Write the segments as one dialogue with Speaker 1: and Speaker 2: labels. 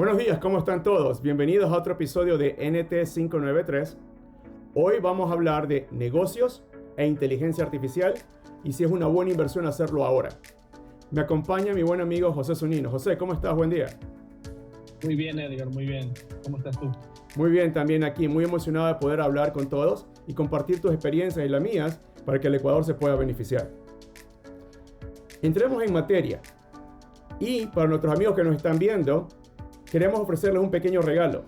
Speaker 1: Buenos días, ¿cómo están todos? Bienvenidos a otro episodio de NT593. Hoy vamos a hablar de negocios e inteligencia artificial y si es una buena inversión hacerlo ahora. Me acompaña mi buen amigo José Zunino. José, ¿cómo estás? Buen día.
Speaker 2: Muy bien, Edgar, muy bien. ¿Cómo estás tú?
Speaker 1: Muy bien, también aquí, muy emocionado de poder hablar con todos y compartir tus experiencias y las mías para que el Ecuador se pueda beneficiar. Entremos en materia. Y para nuestros amigos que nos están viendo, queremos ofrecerles un pequeño regalo.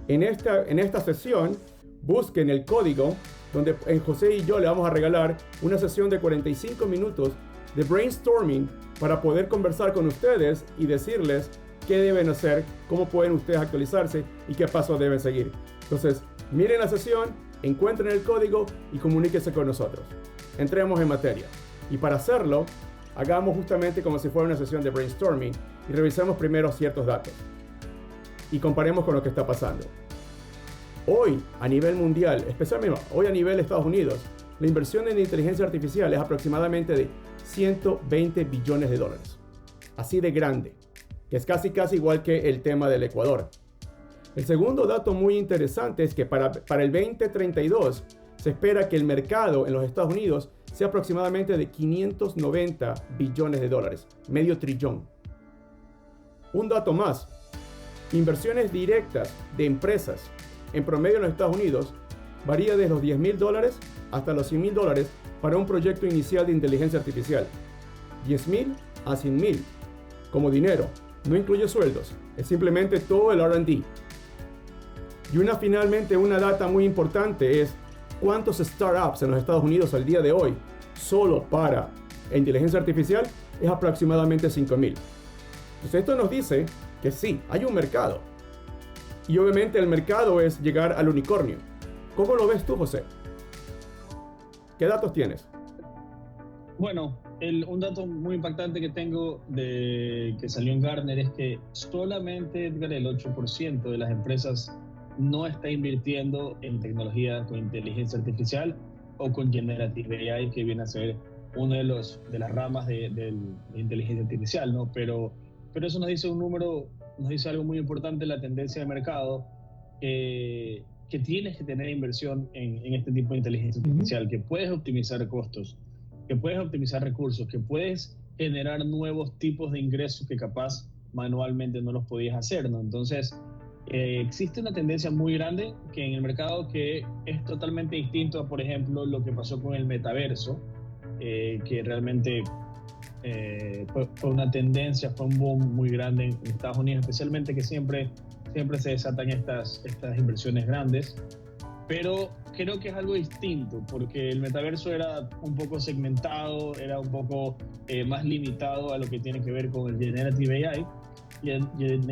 Speaker 1: En esta sesión, busquen el código donde José y yo le vamos a regalar una sesión de 45 minutos de brainstorming para poder conversar con ustedes y decirles qué deben hacer, cómo pueden ustedes actualizarse y qué pasos deben seguir. Entonces, miren la sesión, encuentren el código y comuníquense con nosotros. Entremos en materia. Y para hacerlo, hagamos justamente como si fuera una sesión de brainstorming y revisemos primero ciertos datos y comparemos con lo que está pasando. Hoy, a nivel mundial, especialmente hoy a nivel de Estados Unidos, la inversión en inteligencia artificial es aproximadamente de 120 billones de dólares. Así de grande, que es casi igual que el tema del Ecuador. El segundo dato muy interesante es que para el 2032 se espera que el mercado en los Estados Unidos sea aproximadamente de 590 billones de dólares, medio trillón. Un dato más, inversiones directas de empresas en promedio en los Estados Unidos varía desde los $10,000 hasta los $100,000 para un proyecto inicial de inteligencia artificial. 10,000 a 100,000 como dinero, no incluye sueldos, es simplemente todo el R&D. Y finalmente una data muy importante es cuántos startups en los Estados Unidos al día de hoy solo para inteligencia artificial es aproximadamente 5,000. Entonces esto nos dice que sí, hay un mercado. Y obviamente el mercado es llegar al unicornio. ¿Cómo lo ves tú, José? ¿Qué datos tienes?
Speaker 2: Bueno, un dato muy impactante que tengo que salió en Gartner es que solamente, Edgar, el 8% de las empresas no está invirtiendo en tecnología con inteligencia artificial o con Generative AI, que viene a ser una de las ramas de inteligencia artificial, ¿no? Pero eso nos dice un número, nos dice algo muy importante, la tendencia de mercado, que tienes que tener inversión en este tipo de inteligencia artificial, que puedes optimizar costos, que puedes optimizar recursos, que puedes generar nuevos tipos de ingresos que capaz manualmente no los podías hacer, ¿no? Entonces, existe una tendencia muy grande que en el mercado que es totalmente distinto a, por ejemplo, lo que pasó con el metaverso, que realmente fue una tendencia, fue un boom muy grande en Estados Unidos, especialmente que siempre se desatan estas inversiones grandes, pero creo que es algo distinto porque el metaverso era un poco segmentado, era un poco más limitado a lo que tiene que ver con el Generative AI. Y el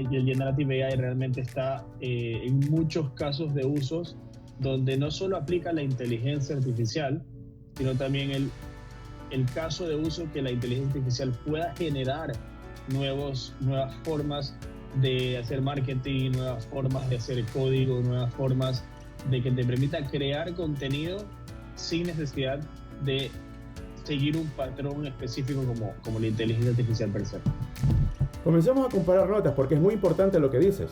Speaker 2: Generative AI realmente está en muchos casos de usos donde no solo aplica la inteligencia artificial, sino también el caso de uso que la inteligencia artificial pueda generar nuevas formas de hacer marketing, nuevas formas de hacer código, nuevas formas de que te permita crear contenido sin necesidad de seguir un patrón específico como la inteligencia artificial per se.
Speaker 1: Comencemos a comparar notas porque es muy importante lo que dices.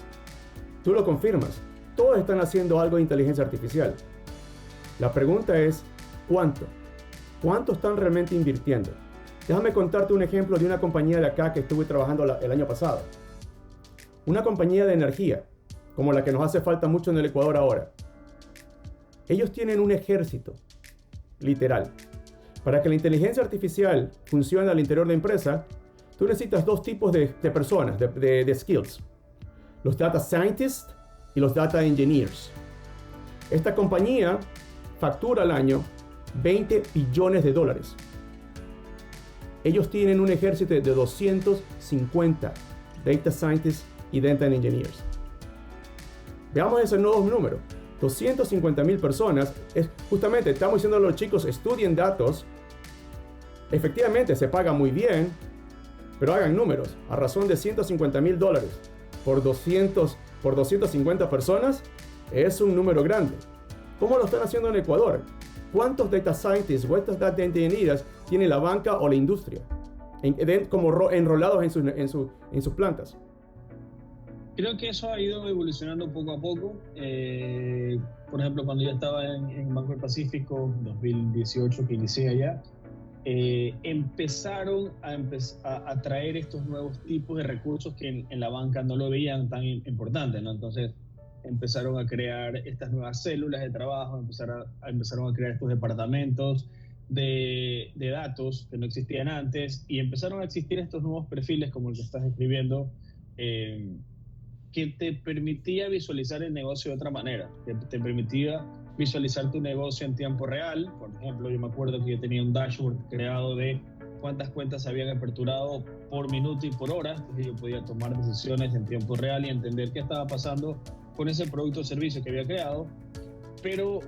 Speaker 1: Tú lo confirmas. Todos están haciendo algo de inteligencia artificial. La pregunta es, ¿cuánto? ¿Cuánto están realmente invirtiendo? Déjame contarte un ejemplo de una compañía de acá que estuve trabajando el año pasado. Una compañía de energía, como la que nos hace falta mucho en el Ecuador ahora. Ellos tienen un ejército, literal. Para que la inteligencia artificial funcione al interior de la empresa, tú necesitas dos tipos de personas, de skills. Los data scientists y los data engineers. Esta compañía factura al año $20 billones. Ellos tienen un ejército de 250 data scientists y data engineers. Veamos ese nuevo número. 250,000 personas. Justamente estamos diciendo a los chicos, estudien datos. Efectivamente se paga muy bien, pero hagan números. A razón de $150,000 por 250 personas, es un número grande. ¿Cómo lo están haciendo en Ecuador? ¿Cuántos data scientists o estas data engineers tiene la banca o la industria como enrolados en sus plantas?
Speaker 2: Creo que eso ha ido evolucionando poco a poco. Por ejemplo, cuando yo estaba en Banco del Pacífico, 2018 que inicié allá, empezaron a traer estos nuevos tipos de recursos que en la banca no lo veían tan importante, ¿no? Entonces empezaron a crear estas nuevas células de trabajo, empezaron a crear estos departamentos de datos que no existían antes, y empezaron a existir estos nuevos perfiles como el que estás escribiendo, que te permitía visualizar el negocio de otra manera, que te permitía visualizar tu negocio en tiempo real. Por ejemplo, yo me acuerdo que yo tenía un dashboard creado de cuántas cuentas se habían aperturado por minuto y por hora, entonces yo podía tomar decisiones en tiempo real y entender qué estaba pasando con ese producto o servicio que había creado. Pero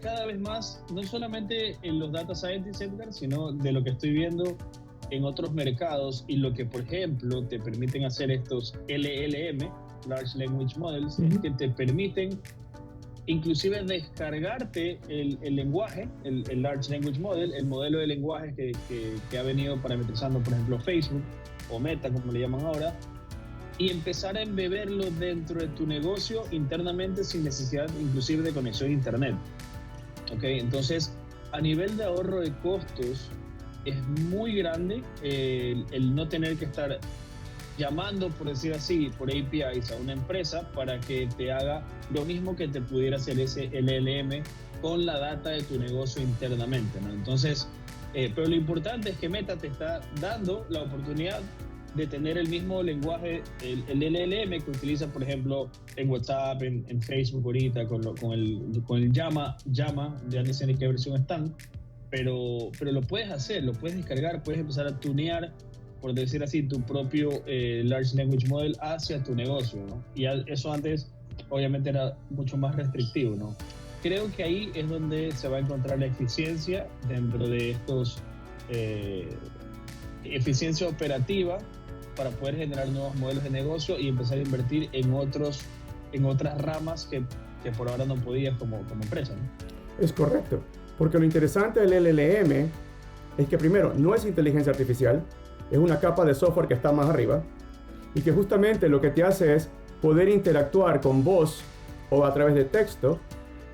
Speaker 2: cada vez más, no solamente en los data scientists, Edgar, sino de lo que estoy viendo en otros mercados, y lo que, por ejemplo, te permiten hacer estos LLM, Large Language Models, es que te permiten inclusive descargarte el lenguaje, el Large Language Model, el modelo de lenguaje que ha venido parametrizando, por ejemplo, Facebook o Meta, como le llaman ahora, y empezar a embeberlo dentro de tu negocio internamente sin necesidad inclusive de conexión a internet. ¿Okay? Entonces, a nivel de ahorro de costos, es muy grande el no tener que estar llamando, por decir así, por APIs a una empresa para que te haga lo mismo que te pudiera hacer ese LLM con la data de tu negocio internamente, ¿no? Entonces, pero lo importante es que Meta te está dando la oportunidad de tener el mismo lenguaje, el LLM que utiliza, por ejemplo, en WhatsApp, en Facebook ahorita, con el Llama, ya no sé ni qué versión están, pero lo puedes hacer, lo puedes descargar, puedes empezar a tunear, por decir así, tu propio Large Language Model hacia tu negocio, ¿no? Y eso antes, obviamente, era mucho más restrictivo, ¿no? Creo que ahí es donde se va a encontrar la eficiencia dentro de estos, eficiencia operativa para poder generar nuevos modelos de negocio y empezar a invertir en otras ramas que por ahora no podías como empresa, ¿no?
Speaker 1: Es correcto, porque lo interesante del LLM es que primero no es inteligencia artificial, es una capa de software que está más arriba y que justamente lo que te hace es poder interactuar con voz o a través de texto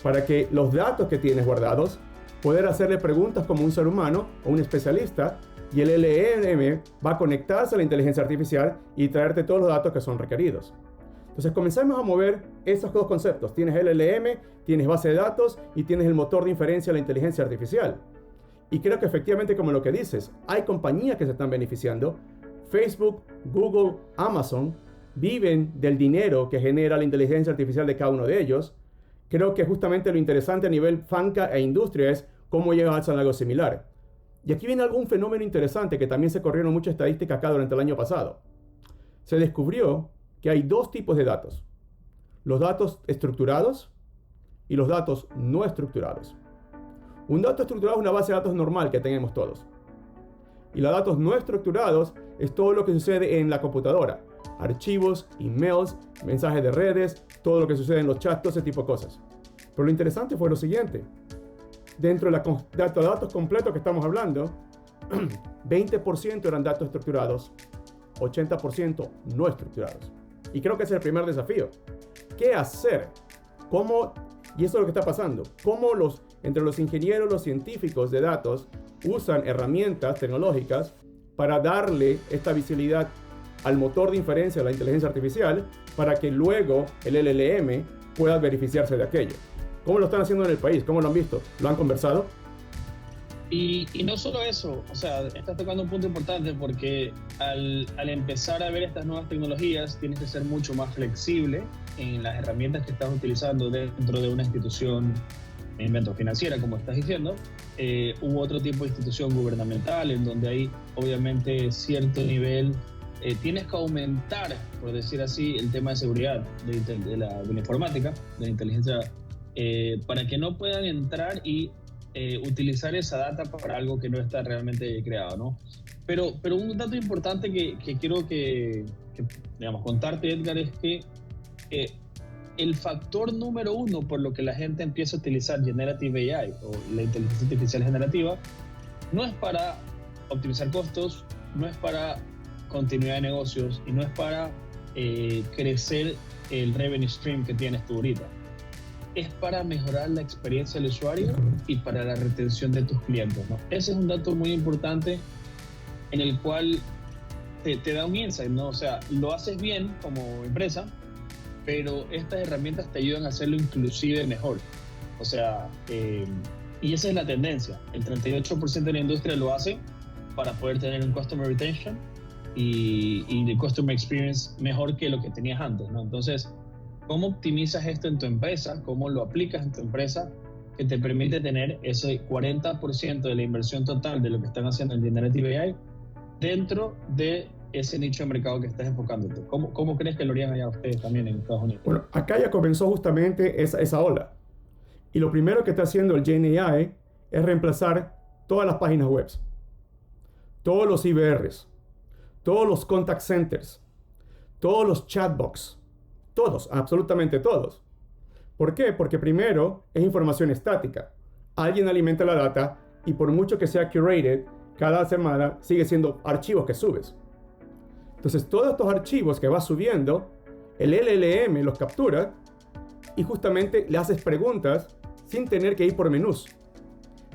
Speaker 1: para que los datos que tienes guardados, poder hacerle preguntas como un ser humano o un especialista, y el LLM va a conectarse a la inteligencia artificial y traerte todos los datos que son requeridos. Entonces comenzamos a mover esos dos conceptos. Tienes LLM, tienes base de datos y tienes el motor de inferencia de la inteligencia artificial. Y creo que efectivamente, como lo que dices, hay compañías que se están beneficiando. Facebook, Google, Amazon viven del dinero que genera la inteligencia artificial de cada uno de ellos. Creo que justamente lo interesante a nivel banca e industria es cómo llegas a algo similar. Y aquí viene algún fenómeno interesante que también se corrieron muchas estadísticas acá durante el año pasado. Se descubrió que hay dos tipos de datos: los datos estructurados y los datos no estructurados. Un dato estructurado es una base de datos normal que tenemos todos. Y los datos no estructurados es todo lo que sucede en la computadora: archivos, emails, mensajes de redes, todo lo que sucede en los chats, todo ese tipo de cosas. Pero lo interesante fue lo siguiente: dentro de la datos completos que estamos hablando, 20% eran datos estructurados, 80% no estructurados. Y creo que ese es el primer desafío. ¿Qué hacer? ¿Cómo? Y eso es lo que está pasando. ¿Cómo entre los ingenieros, los científicos de datos usan herramientas tecnológicas para darle esta visibilidad al motor de inferencia de la inteligencia artificial para que luego el LLM pueda beneficiarse de aquello? ¿Cómo lo están haciendo en el país? ¿Cómo lo han visto? ¿Lo han conversado?
Speaker 2: Y no solo eso, o sea, estás tocando un punto importante, porque al empezar a ver estas nuevas tecnologías tienes que ser mucho más flexible en las herramientas que estás utilizando dentro de una institución financiera, como estás diciendo, u otro tipo de institución gubernamental, en donde hay obviamente cierto nivel, tienes que aumentar, por decir así, el tema de seguridad de la informática, de la inteligencia, para que no puedan entrar y utilizar esa data para algo que no está realmente creado, ¿no? Pero un dato importante que quiero digamos, contarte, Edgar, es que el factor número uno por lo que la gente empieza a utilizar Generative AI o la inteligencia artificial generativa no es para optimizar costos, no es para continuidad de negocios y no es para crecer el revenue stream que tienes tú ahorita. Es para mejorar la experiencia del usuario y para la retención de tus clientes, ¿no? Ese es un dato muy importante en el cual te da un insight, ¿no? O sea, lo haces bien como empresa, pero estas herramientas te ayudan a hacerlo inclusive mejor. O sea, y esa es la tendencia. El 38% de la industria lo hace para poder tener un customer retention y de customer experience mejor que lo que tenías antes, ¿no? Entonces, ¿cómo optimizas esto en tu empresa? ¿Cómo lo aplicas en tu empresa? Que te permite tener ese 40% de la inversión total de lo que están haciendo en Generative AI dentro de ese nicho de mercado que estás enfocándote. ¿Cómo crees que lo harían allá ustedes también en Estados Unidos?
Speaker 1: Bueno, acá ya comenzó justamente esa ola. Y lo primero que está haciendo el GenAI es reemplazar todas las páginas web, todos los IVRs, todos los contact centers, todos los chatbots, todos, absolutamente todos. ¿Por qué? Porque primero es información estática. Alguien alimenta la data y por mucho que sea curated, cada semana sigue siendo archivos que subes. Entonces todos estos archivos que vas subiendo, el LLM los captura y justamente le haces preguntas sin tener que ir por menús,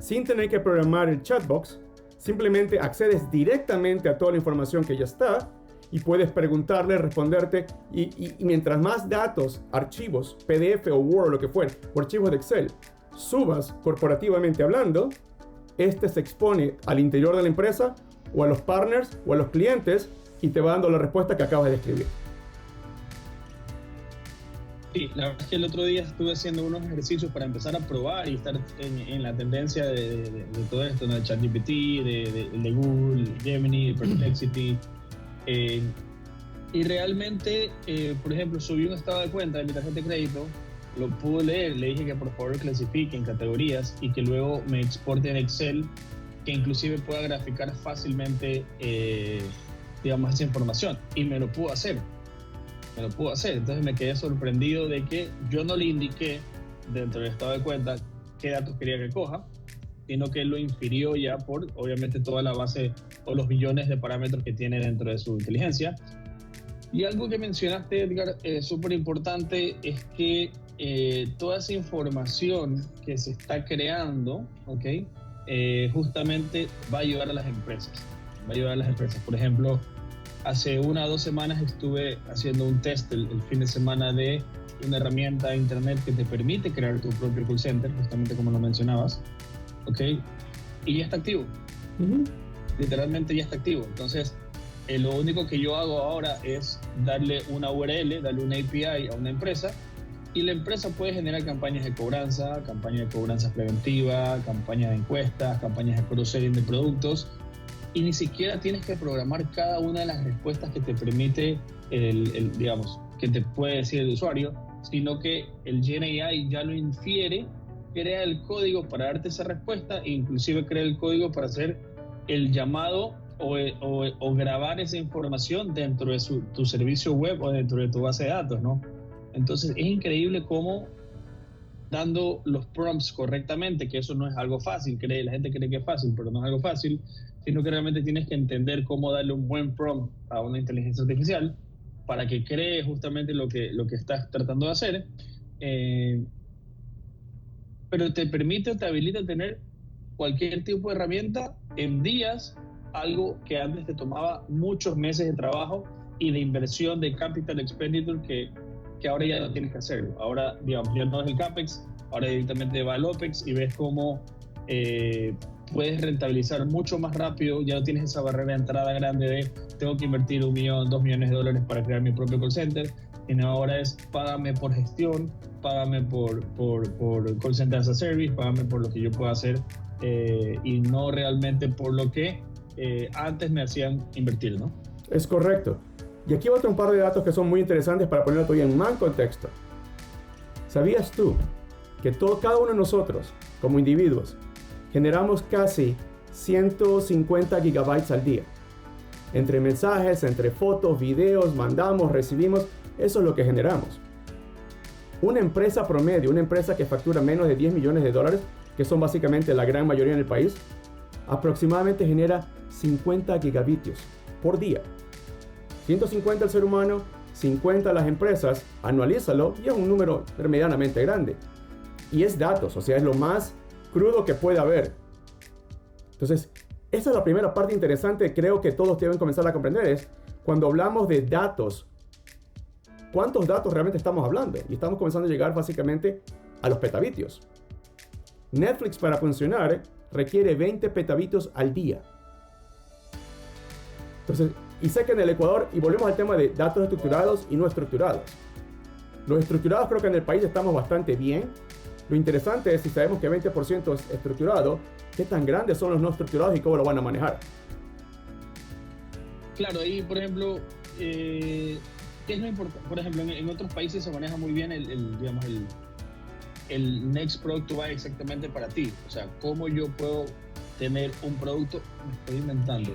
Speaker 1: sin tener que programar el chatbox. Simplemente accedes directamente a toda la información que ya está y puedes preguntarle, responderte y mientras más datos, archivos, PDF o Word o lo que fuera, o archivos de Excel, subas corporativamente hablando, este se expone al interior de la empresa o a los partners o a los clientes y te va dando la respuesta que acabas de escribir.
Speaker 2: Sí, la verdad es que el otro día estuve haciendo unos ejercicios para empezar a probar y estar en la tendencia de todo esto, ¿no? De ChatGPT, de Google, Gemini, Perplexity. Y realmente, por ejemplo, subí un estado de cuenta de mi tarjeta de crédito, lo pude leer, le dije que por favor clasifique en categorías y que luego me exporte en Excel, que inclusive pueda graficar fácilmente, digamos, esa información. Y me lo pudo hacer. Entonces me quedé sorprendido de que yo no le indiqué dentro del estado de cuenta qué datos quería que coja, sino que él lo infirió ya por, obviamente, toda la base o los billones de parámetros que tiene dentro de su inteligencia. Y algo que mencionaste, Edgar, súper importante, es que toda esa información que se está creando, ¿okay? Justamente va a ayudar a las empresas. Por ejemplo, hace 1 o 2 semanas estuve haciendo un test el fin de semana de una herramienta de internet que te permite crear tu propio call center, justamente como lo mencionabas, ¿ok? Y ya está activo. Literalmente ya está activo. Entonces, lo único que yo hago ahora es darle una URL, darle una API a una empresa y la empresa puede generar campañas de cobranza preventiva, campañas de encuestas, campañas de cross-selling de productos. Y ni siquiera tienes que programar cada una de las respuestas que te permite digamos, que te puede decir el usuario, sino que el GenAI ya lo infiere, crea el código para darte esa respuesta e inclusive crea el código para hacer el llamado o grabar esa información dentro de tu servicio web o dentro de tu base de datos, ¿no? Entonces es increíble cómo dando los prompts correctamente, que eso no es algo fácil, la gente cree que es fácil, pero no es algo fácil, sino que realmente tienes que entender cómo darle un buen prompt a una inteligencia artificial para que cree justamente lo que estás tratando de hacer, pero te habilita a tener cualquier tipo de herramienta en días, algo que antes te tomaba muchos meses de trabajo y de inversión de capital expenditure que ahora ya no tienes que hacer. Ahora, digamos, ya no es el CAPEX, ahora directamente va al OPEX y ves cómo puedes rentabilizar mucho más rápido, ya no tienes esa barrera de entrada grande de tengo que invertir $1 millón, $2 millones para crear mi propio call center, sino ahora es págame por gestión, págame por call center as a service, págame por lo que yo pueda hacer y no realmente por lo que antes me hacían invertir, ¿no?
Speaker 1: Es correcto. Y aquí va un par de datos que son muy interesantes para ponerlo todavía en más contexto. ¿Sabías tú que cada uno de nosotros, como individuos, generamos casi 150 gigabytes al día? Entre mensajes, entre fotos, videos, mandamos, recibimos, eso es lo que generamos. Una empresa promedio, una empresa que factura menos de $10 millones, que son básicamente la gran mayoría en el país, aproximadamente genera 50 gigabitios por día. 150 el ser humano, 50 las empresas, anualízalo y es un número medianamente grande. Y es datos, o sea, es lo más crudo que puede haber. Entonces, esa es la primera parte interesante, creo que todos deben comenzar a comprender, es cuando hablamos de datos, ¿cuántos datos realmente estamos hablando? Y estamos comenzando a llegar básicamente a los petabitios. Netflix para funcionar requiere 20 petabitios al día. Entonces, y sé que en el Ecuador, y volvemos al tema de datos estructurados y no estructurados. Los estructurados creo que en el país estamos bastante bien. Lo interesante es, si sabemos que 20% es estructurado, ¿qué tan grandes son los no estructurados y cómo lo van a manejar?
Speaker 2: Claro, ahí por ejemplo, ¿qué es lo importante? Por ejemplo, en otros países se maneja muy bien el next product to buy exactamente para ti. O sea, cómo yo puedo tener un producto, me estoy inventando,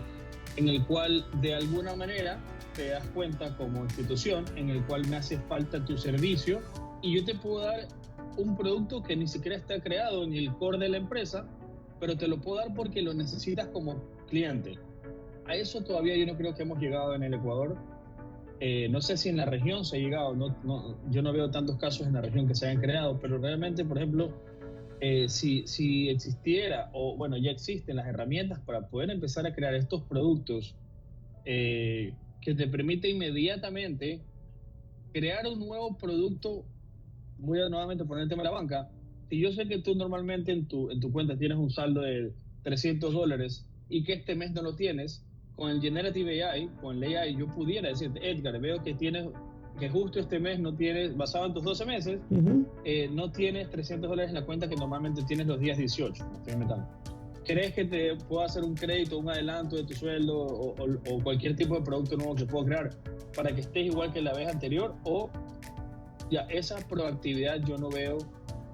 Speaker 2: en el cual de alguna manera te das cuenta como institución en el cual me hace falta tu servicio y yo te puedo dar un producto que ni siquiera está creado en el core de la empresa, pero te lo puedo dar porque lo necesitas como cliente. A eso todavía yo no creo que hemos llegado en el Ecuador. No sé si en la región se ha llegado, yo no veo tantos casos en la región que se hayan creado, pero realmente, por ejemplo, si existiera, o bueno, ya existen las herramientas para poder empezar a crear estos productos que te permite inmediatamente crear un nuevo producto. Voy a nuevamente poner el tema de la banca. Si yo sé que tú normalmente en tu cuenta tienes un saldo de $300 y que este mes no lo tienes, con el Generative AI, con el AI, yo pudiera decirte, Edgar, veo que justo este mes no tienes, basado en tus 12 meses, no tienes $300 en la cuenta que normalmente tienes los días 18. Me estoy inventando. ¿Crees que te puedo hacer un crédito, un adelanto de tu sueldo o cualquier tipo de producto nuevo que puedo crear para que estés igual que la vez anterior? O ya esa proactividad yo no veo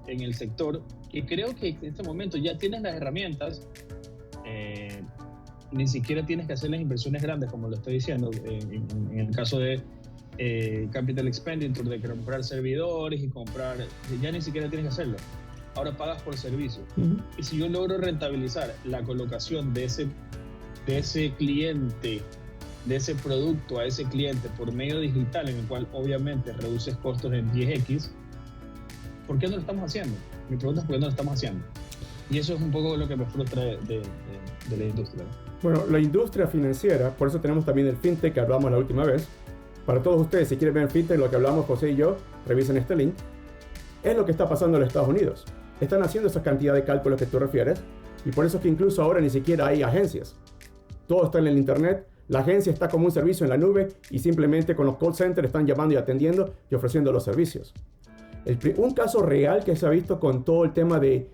Speaker 2: en el sector, y creo que en este momento ya tienes las herramientas, ni siquiera tienes que hacer las inversiones grandes como lo estoy diciendo en el caso de Capital Expenditure, de comprar servidores y comprar, ya ni siquiera tienes que hacerlo, ahora pagas por servicio. Y si yo logro rentabilizar la colocación de ese cliente, de ese producto a ese cliente por medio digital, en el cual obviamente reduces costos en 10x, ¿por qué no lo estamos haciendo? Mi pregunta es ¿por qué no lo estamos haciendo? Y eso es un poco lo que me frustra de la industria, ¿no?
Speaker 1: Bueno, la industria financiera, por eso tenemos también el fintech que hablamos la última vez. Para todos ustedes, si quieren ver el fintech, lo que hablamos José y yo, revisen este link. Es lo que está pasando en los Estados Unidos. Están haciendo esa cantidad de cálculos que tú refieres, y por eso es que incluso ahora ni siquiera hay agencias. Todo está en el internet. La agencia está como un servicio en la nube y simplemente con los call centers están llamando y atendiendo y ofreciendo los servicios. Un caso real que se ha visto con todo el tema de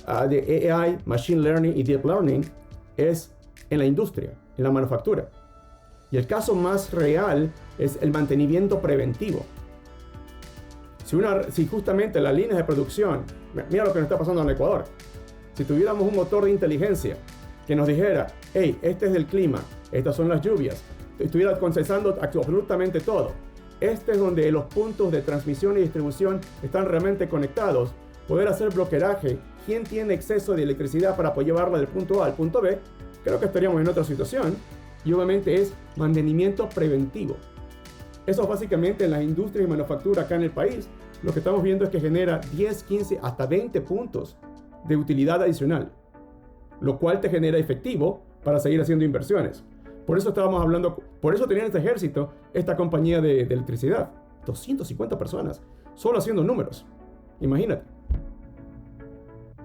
Speaker 1: AI, Machine Learning y Deep Learning es en la industria, en la manufactura. Y el caso más real es el mantenimiento preventivo. Si justamente las líneas de producción, mira lo que nos está pasando en Ecuador. Si tuviéramos un motor de inteligencia que nos dijera, hey, este es el clima, estas son las lluvias, estuviera procesando absolutamente todo. Este es donde los puntos de transmisión y distribución están realmente conectados. Poder hacer bloqueaje, quién tiene exceso de electricidad para poder llevarla del punto A al punto B, creo que estaríamos en otra situación. Y obviamente es mantenimiento preventivo. Eso básicamente en las industrias y manufactura acá en el país, lo que estamos viendo es que genera 10, 15, hasta 20 puntos de utilidad adicional, lo cual te genera efectivo para seguir haciendo inversiones. Por eso estábamos hablando, por eso tenían este ejército, esta compañía de electricidad, 250 personas, solo haciendo números. Imagínate.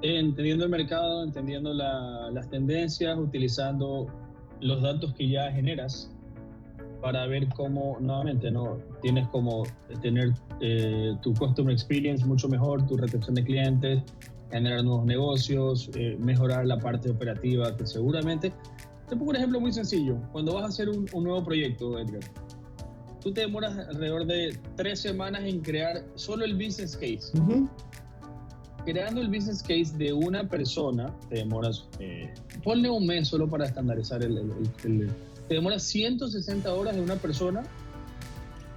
Speaker 2: Entendiendo el mercado, entendiendo las tendencias, utilizando los datos que ya generas para ver cómo, nuevamente, ¿no? Tienes como tener tu customer experience mucho mejor, tu retención de clientes, generar nuevos negocios, mejorar la parte operativa, que seguramente... Te pongo un ejemplo muy sencillo. Cuando vas a hacer un nuevo proyecto, Edgar, tú te demoras alrededor de 3 semanas en crear solo el business case. Creando el business case de una persona, te demoras, ponle un mes solo para estandarizar te demoras 160 horas de una persona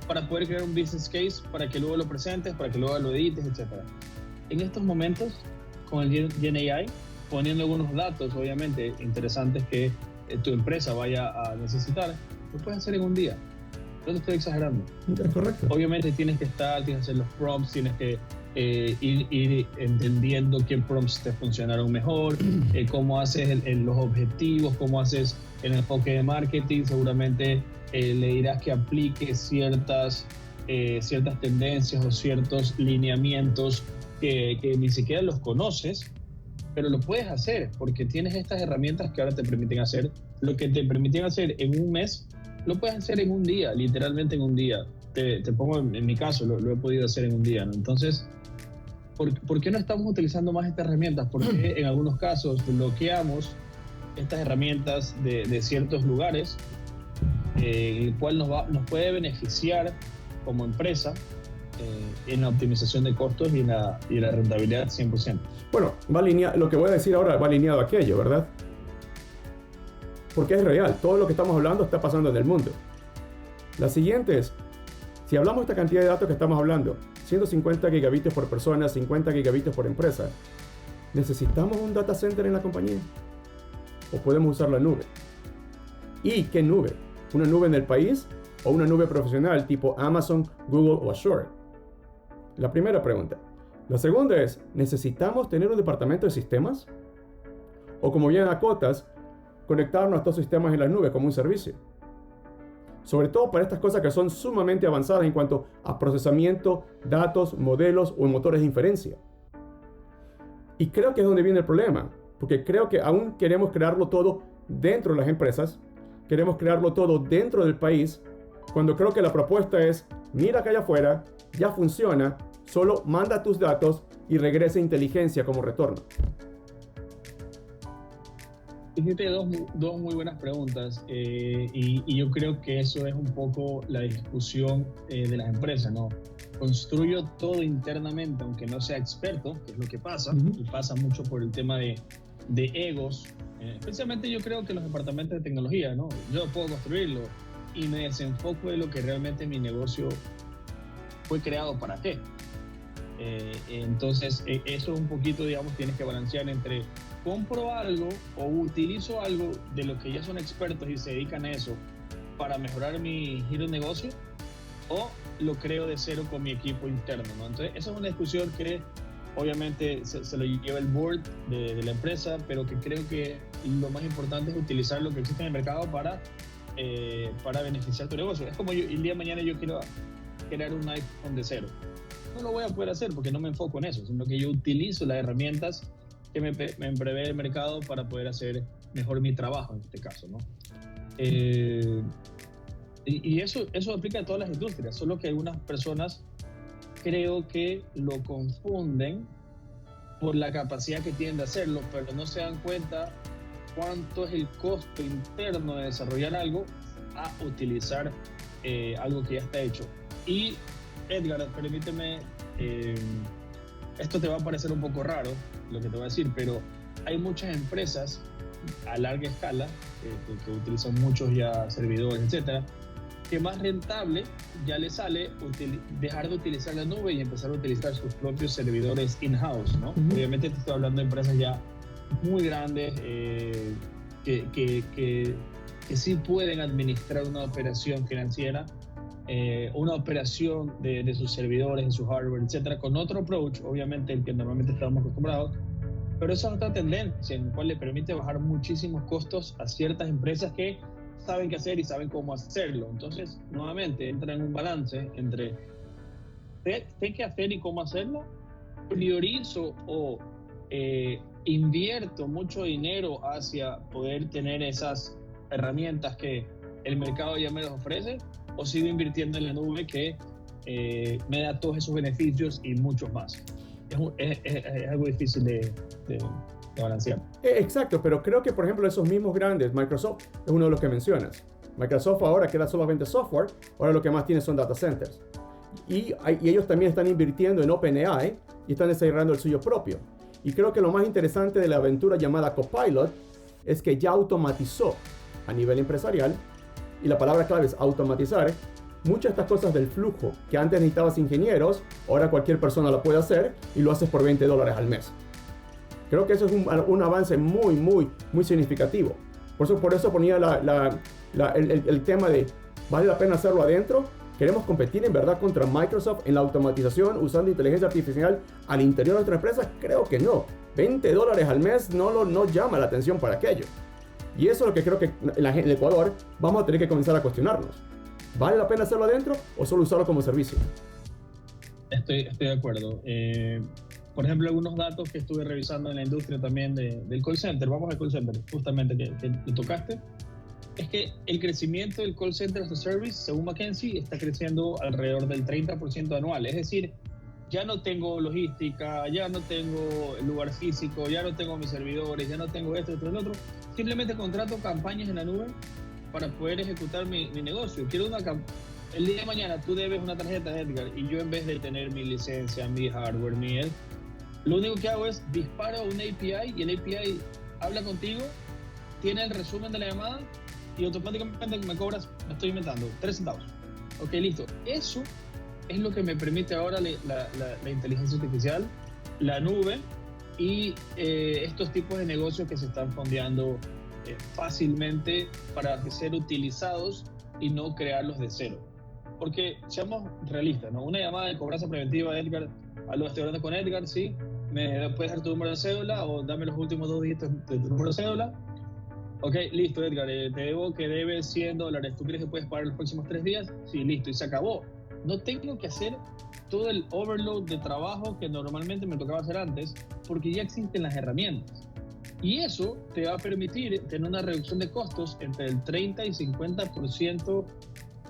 Speaker 2: para poder crear un business case, para que luego lo presentes, para que luego lo edites, etc. En estos momentos, con el GenAI, poniendo algunos datos, obviamente, interesantes que tu empresa vaya a necesitar, lo puedes hacer en un día. No te estoy exagerando.
Speaker 1: Es correcto.
Speaker 2: Obviamente tienes que hacer los prompts, tienes que ir entendiendo qué prompts te funcionaron mejor, cómo haces los objetivos, cómo haces el enfoque de marketing. Seguramente le dirás que aplique ciertas tendencias o ciertos lineamientos que ni siquiera los conoces, pero lo puedes hacer porque tienes estas herramientas que ahora te permiten hacer lo que te permitían hacer en un mes, lo puedes hacer en un día, literalmente en un día. Te pongo en mi caso, lo he podido hacer en un día, ¿no? Entonces, ¿por qué no estamos utilizando más estas herramientas? Porque en algunos casos bloqueamos estas herramientas de ciertos lugares, el cual nos puede beneficiar como empresa en la optimización de costos y la rentabilidad 100%.
Speaker 1: Bueno, lo que voy a decir ahora va alineado a aquello, ¿verdad? Porque es real, todo lo que estamos hablando está pasando en el mundo. La siguiente es, si hablamos de esta cantidad de datos que estamos hablando, 150 gigabits por persona, 50 gigabits por empresa, ¿necesitamos un data center en la compañía? ¿O podemos usar la nube? ¿Y qué nube? ¿Una nube en el país o una nube profesional tipo Amazon, Google o Azure? La primera pregunta. La segunda es, ¿necesitamos tener un departamento de sistemas? O como bien acotas, conectarnos a estos sistemas en la nube como un servicio. Sobre todo para estas cosas que son sumamente avanzadas en cuanto a procesamiento, datos, modelos o motores de inferencia. Y creo que es donde viene el problema, porque creo que aún queremos crearlo todo dentro de las empresas, queremos crearlo todo dentro del país, cuando creo que la propuesta es, mira acá allá afuera, ya funciona, solo manda tus datos y regresa inteligencia como retorno.
Speaker 2: Hiciste dos muy buenas preguntas y yo creo que eso es un poco la discusión de las empresas, ¿no? Construyo todo internamente, aunque no sea experto, que es lo que pasa, y pasa mucho por el tema de egos. Especialmente yo creo que los departamentos de tecnología, ¿no? Yo puedo construirlo y me desenfoco de lo que realmente mi negocio fue creado para qué. Entonces, eso un poquito, digamos, tienes que balancear entre compro algo o utilizo algo de los que ya son expertos y se dedican a eso para mejorar mi giro de negocio, o lo creo de cero con mi equipo interno, ¿no? Entonces, esa es una discusión que obviamente se lo lleva el board de la empresa, pero que creo que lo más importante es utilizar lo que existe en el mercado para beneficiar tu negocio. Es como el día de mañana yo quiero crear un iPhone de cero. No lo voy a poder hacer porque no me enfoco en eso, sino que yo utilizo las herramientas que me prevé el mercado para poder hacer mejor mi trabajo en este caso, ¿no? Y eso aplica a todas las industrias, solo que algunas personas creo que lo confunden por la capacidad que tienen de hacerlo, pero no se dan cuenta cuánto es el costo interno de desarrollar algo a utilizar algo que ya está hecho. Y Edgar, permíteme, esto te va a parecer un poco raro lo que te voy a decir, pero hay muchas empresas a larga escala que utilizan muchos ya servidores, etcétera, que más rentable ya les sale dejar de utilizar la nube y empezar a utilizar sus propios servidores in-house, ¿no? Obviamente te estoy hablando de empresas ya muy grandes que sí pueden administrar una operación financiera, una operación de sus servidores, de su hardware, etcétera, con otro approach, obviamente el que normalmente estamos acostumbrados, pero esa es otra tendencia en la cual le permite bajar muchísimos costos a ciertas empresas que saben qué hacer y saben cómo hacerlo. Entonces, nuevamente, entra en un balance entre qué hacer y cómo hacerlo, priorizo o invierto mucho dinero hacia poder tener esas herramientas que el mercado ya me las ofrece, o sigo invirtiendo en la nube que me da todos esos beneficios y muchos más. Es algo difícil de balancear.
Speaker 1: Exacto, pero creo que por ejemplo esos mismos grandes, Microsoft es uno de los que mencionas. Microsoft ahora que era solamente software, ahora lo que más tiene son data centers. Y ellos también están invirtiendo en OpenAI y están desarrollando el suyo propio. Y creo que lo más interesante de la aventura llamada Copilot es que ya automatizó a nivel empresarial, y la palabra clave es automatizar, muchas de estas cosas del flujo que antes necesitabas ingenieros, ahora cualquier persona lo puede hacer y lo haces por $20 al mes. Creo que eso es un avance muy significativo. Por eso ponía el tema de ¿Vale la pena hacerlo adentro? ¿Queremos competir en verdad contra Microsoft en la automatización usando inteligencia artificial al interior de nuestra empresa? Creo que no. $20 al mes no llama la atención para aquello. Y eso es lo que creo que en el Ecuador vamos a tener que comenzar a cuestionarnos. ¿Vale la pena hacerlo adentro o solo usarlo como servicio?
Speaker 2: Estoy de acuerdo. Por ejemplo, algunos datos que estuve revisando en la industria también del call center, vamos al call center, justamente que lo tocaste, es que el crecimiento del call center as a service, según McKinsey, está creciendo alrededor del 30% anual. Es decir, ya no tengo logística, ya no tengo lugar físico, ya no tengo mis servidores, ya no tengo esto, lo otro. Simplemente contrato campañas en la nube para poder ejecutar mi negocio. El día de mañana tú debes una tarjeta, Edgar, y yo en vez de tener mi licencia, mi hardware, lo único que hago es disparo un API y el API habla contigo, tiene el resumen de la llamada y automáticamente me cobras, me estoy inventando, 3 centavos. Ok, listo. Eso es lo que me permite ahora la inteligencia artificial, la nube y estos tipos de negocios que se están fondeando fácilmente para ser utilizados y no crearlos de cero. Porque seamos realistas, ¿no? Una llamada de cobranza preventiva, Edgar, aló, estoy hablando con Edgar, sí, ¿me puedes dar tu número de cédula o dame los últimos 2 dígitos de tu número de cédula? Ok, listo, Edgar, te debo que debes $100, ¿tú crees que puedes pagar los próximos 3 días? Sí, listo, y se acabó. No tengo que hacer todo el overload de trabajo que normalmente me tocaba hacer antes, porque ya existen las herramientas. Y eso te va a permitir tener una reducción de costos entre el 30 y 50%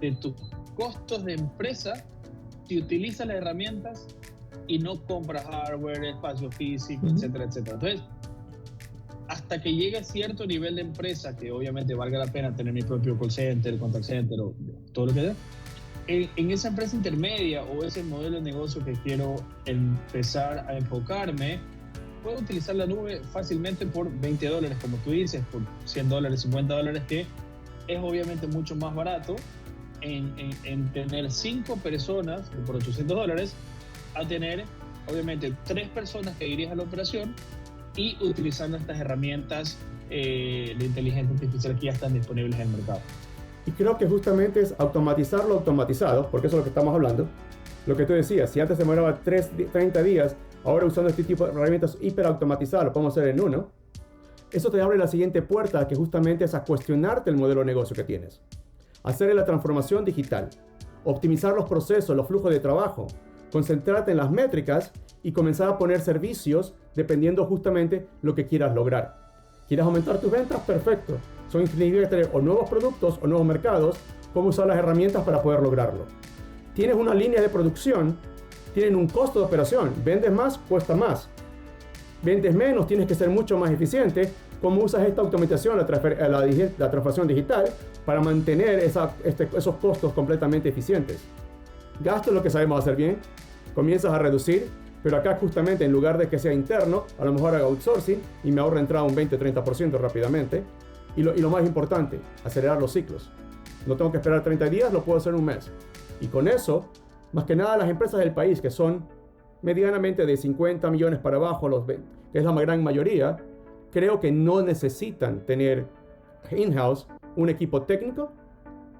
Speaker 2: de tus costos de empresa si utilizas las herramientas y no compras hardware, espacio físico, etcétera, etcétera. Entonces, hasta que llegue a cierto nivel de empresa, que obviamente valga la pena tener mi propio call center, contact center o todo lo que sea, en esa empresa intermedia o ese modelo de negocio que quiero empezar a enfocarme, puedo utilizar la nube fácilmente por $20, como tú dices, por $100, $50, que es obviamente mucho más barato en tener 5 personas por $800 a tener obviamente 3 personas que dirijan la operación y utilizando estas herramientas de inteligencia artificial que ya están disponibles en el mercado.
Speaker 1: Y creo que justamente es automatizar lo automatizado, porque eso es lo que estamos hablando. Lo que tú decías, si antes se demoraba 30 días, ahora usando este tipo de herramientas hiperautomatizadas, lo podemos hacer en uno. Eso te abre la siguiente puerta, que justamente es a cuestionarte el modelo de negocio que tienes. Hacer la transformación digital, optimizar los procesos, los flujos de trabajo, concentrarte en las métricas y comenzar a poner servicios dependiendo justamente lo que quieras lograr. ¿Quieres aumentar tus ventas? Perfecto. Son infinitos o nuevos productos o nuevos mercados, cómo usar las herramientas para poder lograrlo. Tienes una línea de producción, tienen un costo de operación, vendes más, cuesta más. Vendes menos, tienes que ser mucho más eficiente. ¿Cómo usas esta automatización, la transformación digital, para mantener esos costos completamente eficientes? Gasto es lo que sabemos hacer bien, comienzas a reducir, pero acá justamente en lugar de que sea interno, a lo mejor haga outsourcing y me ahorra entrada un 20-30% rápidamente. Y lo más importante, acelerar los ciclos. No tengo que esperar 30 días, lo puedo hacer en un mes. Y con eso, más que nada las empresas del país, que son medianamente de 50 millones para abajo, que es la gran mayoría, creo que no necesitan tener in-house un equipo técnico.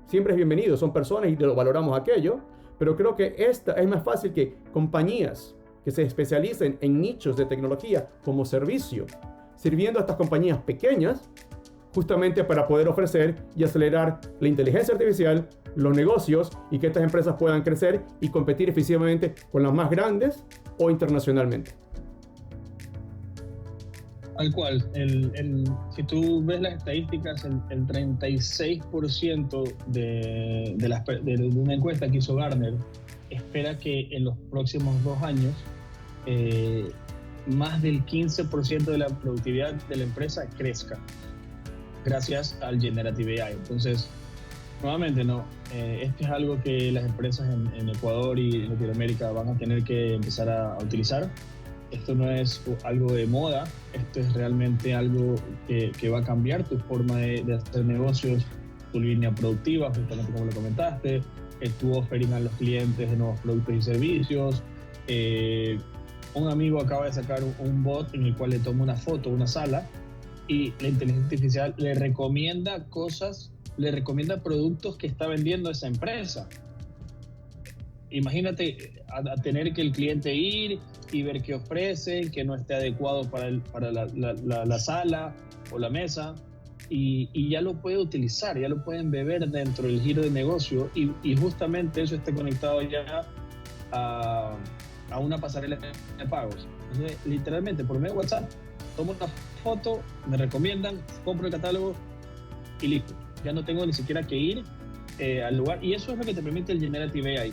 Speaker 1: Siempre es bienvenido, son personas y lo valoramos aquello, pero creo que esta es más fácil que compañías que se especialicen en nichos de tecnología como servicio, sirviendo a estas compañías pequeñas, justamente para poder ofrecer y acelerar la inteligencia artificial, los negocios y que estas empresas puedan crecer y competir eficientemente con las más grandes o internacionalmente.
Speaker 2: Tal cual. Si tú ves las estadísticas, el 36% de una encuesta que hizo Gartner espera que en los próximos 2 años más del 15% de la productividad de la empresa crezca gracias al Generative AI. Entonces, nuevamente, esto es algo que las empresas en Ecuador y en Latinoamérica van a tener que empezar a utilizar. Esto no es algo de moda, esto es realmente algo que va a cambiar tu forma de hacer negocios, tu línea productiva, justamente como lo comentaste, tu offering a los clientes de nuevos productos y servicios. Un amigo acaba de sacar un bot en el cual le toma una foto, una sala, y la inteligencia artificial le recomienda cosas le recomienda productos que está vendiendo esa empresa. Imagínate a tener que el cliente ir y ver qué ofrecen, que no esté adecuado para la sala o la mesa, y ya lo puede utilizar, ya lo pueden beber dentro del giro de negocio, y justamente eso está conectado ya a una pasarela de pagos. Entonces, literalmente, por medio de WhatsApp, tomo una foto, me recomiendan, compro el catálogo y listo. Ya no tengo ni siquiera que ir al lugar, y eso es lo que te permite el Generative AI.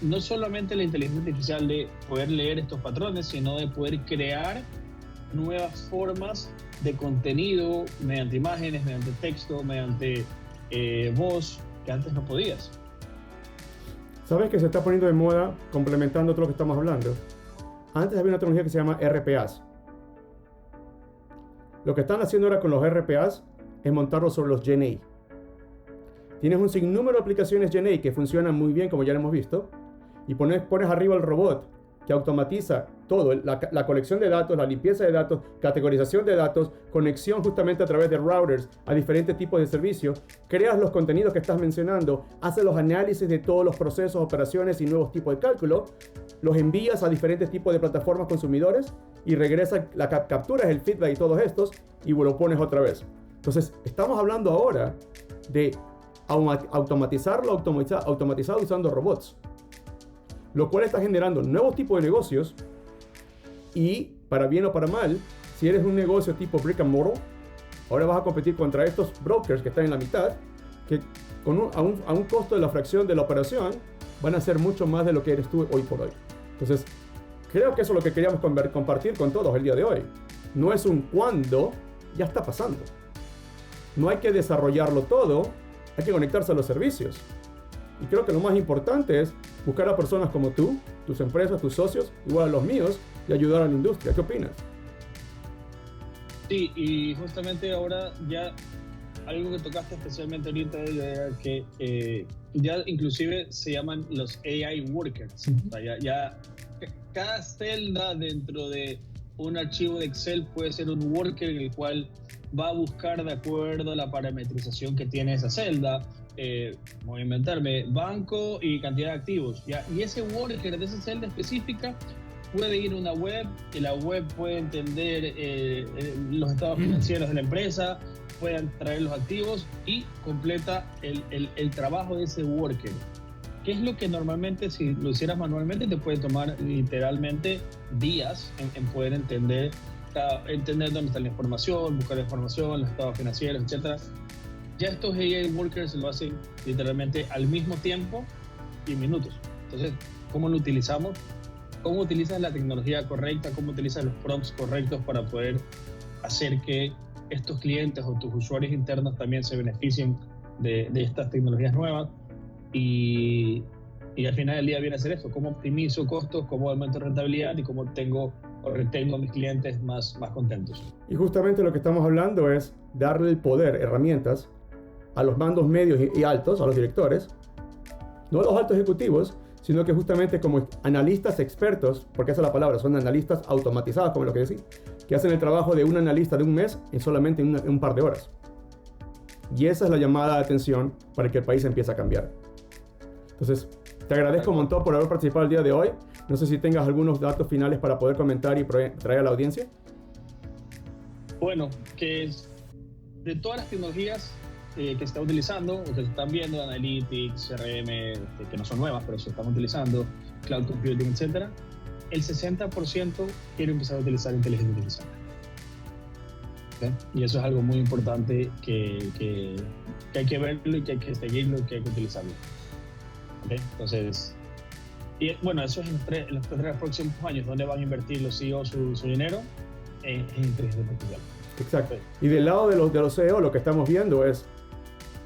Speaker 2: No solamente la inteligencia artificial de poder leer estos patrones, sino de poder crear nuevas formas de contenido mediante imágenes, mediante texto, mediante voz, que antes no podías.
Speaker 1: ¿Sabes que se está poniendo de moda, complementando todo lo que estamos hablando? Antes había una tecnología que se llama RPAs. Lo que están haciendo ahora con los RPAs es montarlos sobre los GenA. Tienes un sinnúmero de aplicaciones GenA que funcionan muy bien, como ya lo hemos visto, y pones arriba el robot que automatiza todo, la colección de datos, la limpieza de datos, categorización de datos, conexión justamente a través de routers a diferentes tipos de servicios, creas los contenidos que estás mencionando, haces los análisis de todos los procesos, operaciones y nuevos tipos de cálculo, los envías a diferentes tipos de plataformas consumidores y regresa, capturas el feedback y todos estos y lo pones otra vez. Entonces, estamos hablando ahora de automatizarlo automatizado usando robots, lo cual está generando nuevos tipos de negocios, y para bien o para mal, si eres un negocio tipo brick and mortar, ahora vas a competir contra estos brokers que están en la mitad, que a un costo de la fracción de la operación van a ser mucho más de lo que eres tú hoy por hoy. Entonces, creo que eso es lo que queríamos compartir con todos el día de hoy. No es un cuándo, ya está pasando. No hay que desarrollarlo todo, hay que conectarse a los servicios. Y creo que lo más importante es buscar a personas como tú, tus empresas, tus socios, igual a los míos, y ayudar a la industria. ¿Qué opinas?
Speaker 2: Sí, y justamente ahora ya algo que tocaste especialmente ahorita era que ya inclusive se llaman los AI workers. O sea, ya cada celda dentro de un archivo de Excel puede ser un worker en el cual va a buscar de acuerdo a la parametrización que tiene esa celda. Voy a inventarme banco y cantidad de activos, ¿ya? Y ese worker de esa celda específica puede ir a una web, y la web puede entender los estados financieros de la empresa, puede traer los activos y completa el trabajo de ese worker. ¿Qué es lo que normalmente, si lo hicieras manualmente, te puede tomar literalmente días en poder entender dónde está la información, buscar la información, los estados financieros, etcétera? Ya estos AI workers lo hacen literalmente al mismo tiempo y en minutos. Entonces, ¿cómo lo utilizamos? ¿Cómo utilizas la tecnología correcta? ¿Cómo utilizas los prompts correctos para poder hacer que estos clientes o tus usuarios internos también se beneficien de estas tecnologías nuevas? Y al final del día viene a ser esto: cómo optimizo costos, cómo aumento rentabilidad y cómo tengo o retengo a mis clientes más contentos.
Speaker 1: Y justamente lo que estamos hablando es darle el poder, herramientas, a los mandos medios y altos, a los directores, no a los altos ejecutivos, sino que justamente como analistas expertos, porque esa es la palabra, son analistas automatizados, como lo que decía, que hacen el trabajo de un analista de un mes en solamente un par de horas. Y esa es la llamada de atención para que el país empiece a cambiar. Entonces, te agradezco un montón por haber participado el día de hoy. No sé si tengas algunos datos finales para poder comentar y traer a la audiencia.
Speaker 2: Bueno, que de todas las tecnologías que se está utilizando o que se están viendo, Analytics, CRM, que no son nuevas, pero se están utilizando, Cloud Computing, etcétera, el 60% quiere empezar a utilizar inteligencia artificial. ¿Okay? Y eso es algo muy importante que hay que verlo y que hay que seguirlo y que hay que utilizarlo. ¿Okay? Entonces, y bueno, eso es en los tres próximos años, donde van a invertir los CEOs su dinero en inteligencia artificial.
Speaker 1: Exacto. Y del lado de los CEO, lo que estamos viendo es,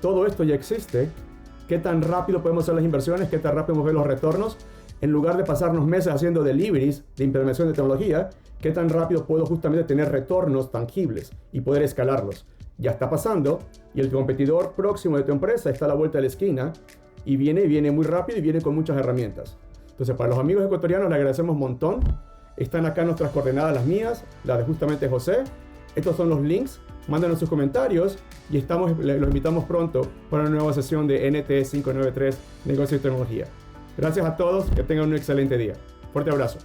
Speaker 1: todo esto ya existe, qué tan rápido podemos hacer las inversiones, qué tan rápido podemos ver los retornos, en lugar de pasarnos meses haciendo deliveries de implementación de tecnología, qué tan rápido puedo justamente tener retornos tangibles y poder escalarlos. Ya está pasando, y el competidor próximo de tu empresa está a la vuelta de la esquina, y viene muy rápido y viene con muchas herramientas. Entonces, para los amigos ecuatorianos les agradecemos un montón. Están acá nuestras coordenadas, las mías, las de justamente José. Estos son los links. Mándenos sus comentarios y los invitamos pronto para una nueva sesión de NT 593 Negocios y Tecnología. Gracias a todos. Que tengan un excelente día. Fuerte abrazo.